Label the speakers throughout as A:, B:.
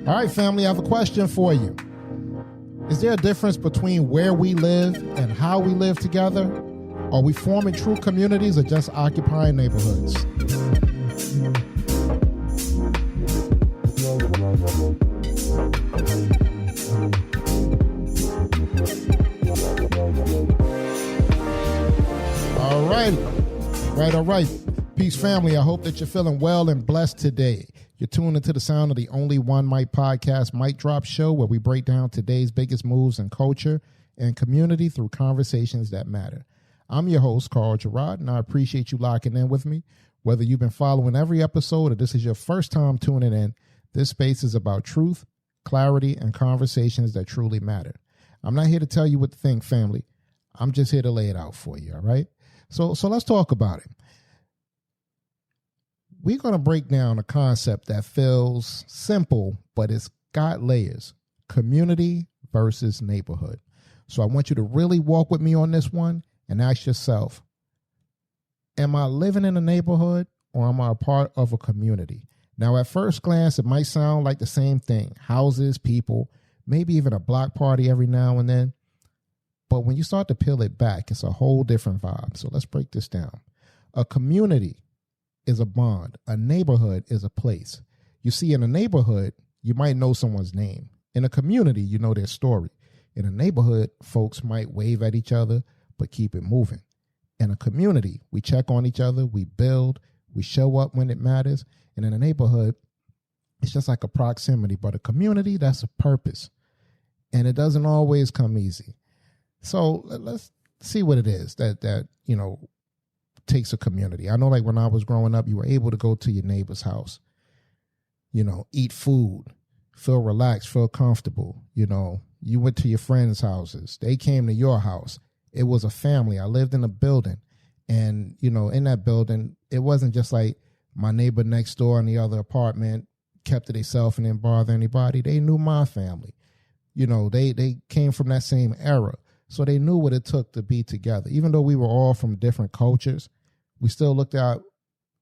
A: All right, family, I have a question for you. Is there a difference between where we live and how we live together? Are we forming true communities or just occupying neighborhoods? All right. Peace, family. I hope that you're feeling well and blessed today. You're tuned into the sound of the Only One Mic Podcast Mic Drop Show, where we break down today's biggest moves in culture and community through conversations that matter. I'm your host, Carl Gerard, and I appreciate you locking in with me. Whether you've been following every episode or this is your first time tuning in, this space is about truth, clarity, and conversations that truly matter. I'm not here to tell you what to think, family. I'm just here to lay it out for you, all right? So let's talk about it. We're going to break down a concept that feels simple, but it's got layers. Community versus neighborhood. So I want you to really walk with me on this one and ask yourself, am I living in a neighborhood or am I a part of a community? Now, at first glance, it might sound like the same thing. Houses, people, maybe even a block party every now and then. But when you start to peel it back, it's a whole different vibe. So let's break this down. A community is a bond. A neighborhood is a place. You see, in a neighborhood, you might know someone's name. In a community, you know their story. In a neighborhood, folks might wave at each other, but keep it moving. In a community, we check on each other, we build, we show up when it matters. And in a neighborhood, it's just like a proximity. But a community, that's a purpose. And it doesn't always come easy. So let's see what it is that takes a community. I know, like, when I was growing up, you were able to go to your neighbor's house, eat food, feel relaxed, feel comfortable. You went to your friends' houses. They came to your house. It was a family. I lived in a building. And, in that building, it wasn't just like my neighbor next door in the other apartment kept to themselves and didn't bother anybody. They knew my family. They came from that same era. So they knew what it took to be together. Even though we were all from different cultures, we still looked at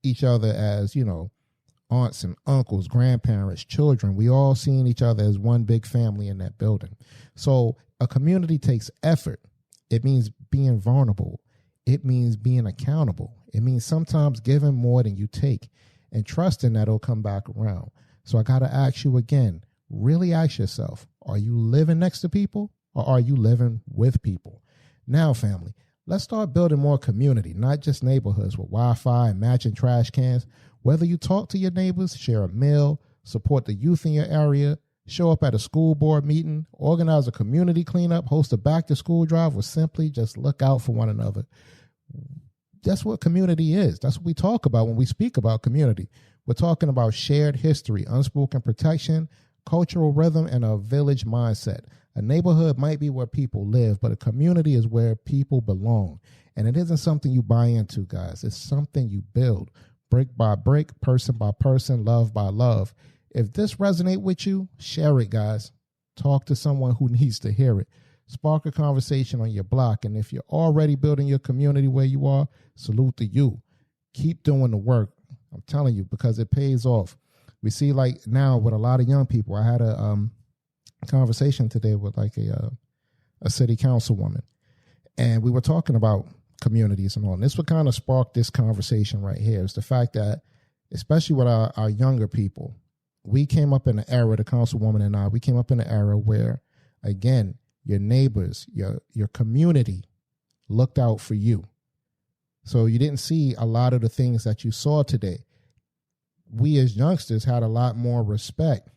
A: each other as, aunts and uncles, grandparents, children. We all seen each other as one big family in that building. So a community takes effort. It means being vulnerable. It means being accountable. It means sometimes giving more than you take and trusting that it'll come back around. So I got to ask you again, really ask yourself, are you living next to people? Or are you living with people? Now, family, let's start building more community, not just neighborhoods with Wi-Fi and matching trash cans. Whether you talk to your neighbors, share a meal, support the youth in your area, show up at a school board meeting, organize a community cleanup, host a back-to-school drive, or simply just look out for one another. That's what community is. That's what we talk about when we speak about community. We're talking about shared history, unspoken protection, cultural rhythm, and a village mindset. A neighborhood might be where people live, but a community is where people belong. And it isn't something you buy into, guys. It's something you build, brick by brick, person by person, love by love. If this resonates with you, share it, guys. Talk to someone who needs to hear it. Spark a conversation on your block. And if you're already building your community where you are, salute to you. Keep doing the work. I'm telling you, because it pays off. We see, like, now with a lot of young people. I had a conversation today with like a city councilwoman, and we were talking about communities and all. And this would kind of spark this conversation right here. Is the fact that, especially with our younger people, we came up in an era, the councilwoman and I, we came up in an era where, again, your neighbors, your community looked out for you. So you didn't see a lot of the things that you saw today. We as youngsters had a lot more respect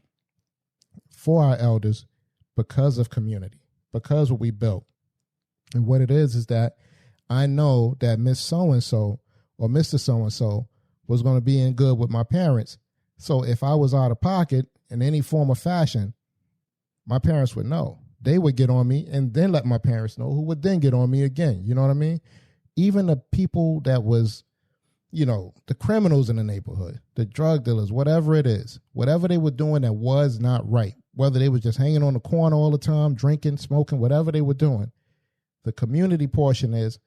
A: for our elders because of community, because what we built. And what it is that I know that Miss So-and-so or Mr. So-and-so was going to be in good with my parents. So if I was out of pocket in any form or fashion, my parents would know. They would get on me and then let my parents know, who would then get on me again. You know what I mean? Even the people that was, the criminals in the neighborhood, the drug dealers, whatever it is, whatever they were doing that was not right, whether they was just hanging on the corner all the time, drinking, smoking, whatever they were doing, the community portion is,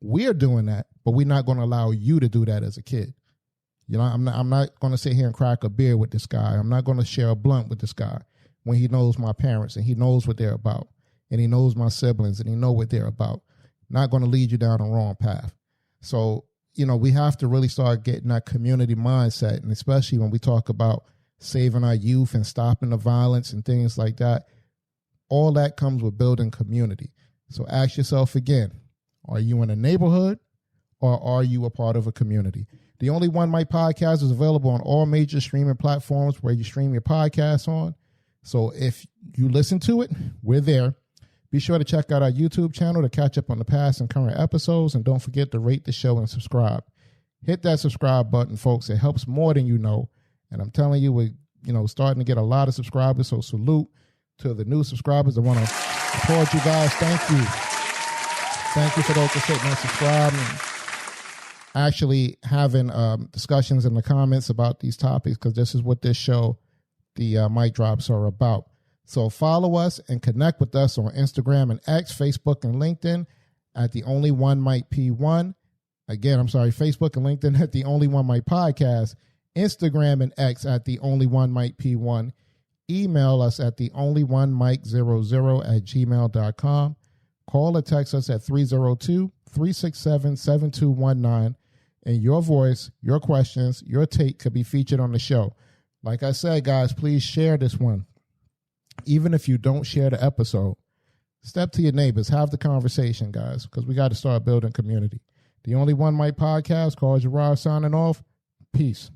A: we're doing that, but we're not going to allow you to do that as a kid. You know, I'm not going to sit here and crack a beer with this guy. I'm not going to share a blunt with this guy when he knows my parents and he knows what they're about and he knows my siblings and he know what they're about. Not going to lead you down the wrong path. So, you know, we have to really start getting that community mindset, and especially when we talk about saving our youth and stopping the violence and things like that. All that comes with building community. So ask yourself again, are you in a neighborhood or are you a part of a community? The Only One Mic podcast is available on all major streaming platforms where you stream your podcasts on. So if you listen to it, we're there. Be sure to check out our YouTube channel to catch up on the past and current episodes. And don't forget to rate the show and subscribe. Hit that subscribe button, folks. It helps more than you know. And I'm telling you, we're starting to get a lot of subscribers. So salute to the new subscribers. I want to applaud you guys. Thank you. Thank you for those that sitting and subscribing. Actually having discussions in the comments about these topics, because this is what this show, the mic drops, are about. So follow us and connect with us on Instagram and X, Facebook, and LinkedIn at The Only One Mic P1. Again, Facebook and LinkedIn at The Only One Mic Podcast. Instagram and X at The Only One Mic P1. Email us at theonlyonemic00@gmail.com. Call or text us at 302-367-7219. And your voice, your questions, your take could be featured on the show. Like I said, guys, please share this one. Even if you don't share the episode, step to your neighbors, have the conversation, guys, because we got to start building community. The Only One Mic podcast, Carl Gerard signing off. Peace.